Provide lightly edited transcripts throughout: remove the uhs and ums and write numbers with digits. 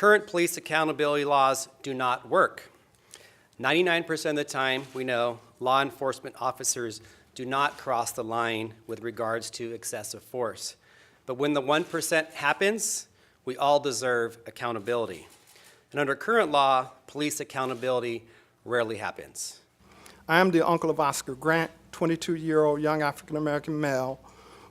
current police accountability laws do not work. 99% of the time, we know law enforcement officers do not cross the line with regards to excessive force. But when the 1% happens, we all deserve accountability. And under current law, police accountability rarely happens. I am the uncle of Oscar Grant, 22-year-old young African-American male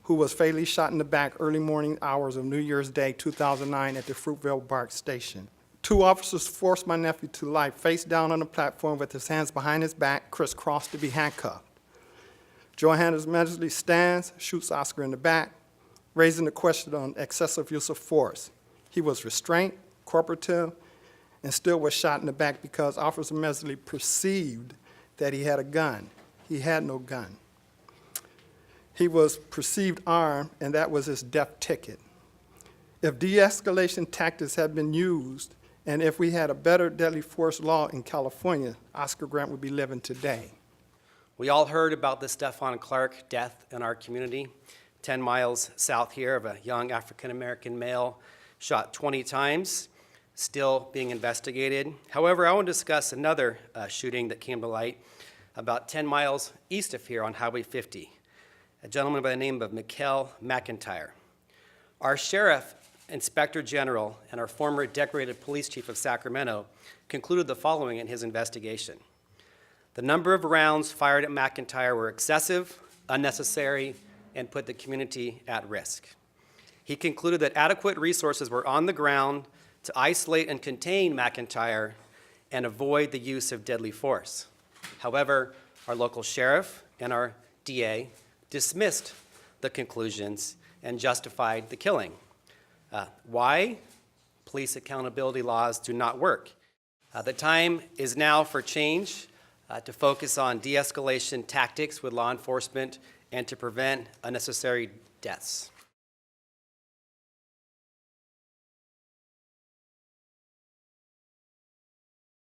who was fatally shot in the back early morning hours of New Year's Day 2009 at the Fruitvale BART station. 2 officers forced my nephew to lie face down on the platform with his hands behind his back, crisscrossed to be handcuffed. Johannes immediately stands, shoots Oscar in the back, raising the question on excessive use of force. He was restrained, cooperative, and still was shot in the back because officers immediately perceived that he had a gun. He had no gun. He was perceived armed, and that was his death ticket. If de-escalation tactics had been used, and if we had a better deadly force law in California, Oscar Grant would be living today. We all heard about the Stephon Clark death in our community, 10 miles south here, of a young African-American male shot 20 times, still being investigated. However, I want to discuss another shooting that came to light about 10 miles east of here on Highway 50, a gentleman by the name of McCarty. Our sheriff, inspector general, and our former decorated police chief of Sacramento concluded the following in his investigation. The number of rounds fired at McIntyre were excessive, unnecessary, and put the community at risk. He concluded that adequate resources were on the ground to isolate and contain McIntyre and avoid the use of deadly force. However, our local sheriff and our DA dismissed the conclusions and justified the killing. Why? Police accountability laws do not work. The time is now for change, to focus on de-escalation tactics with law enforcement and to prevent unnecessary deaths.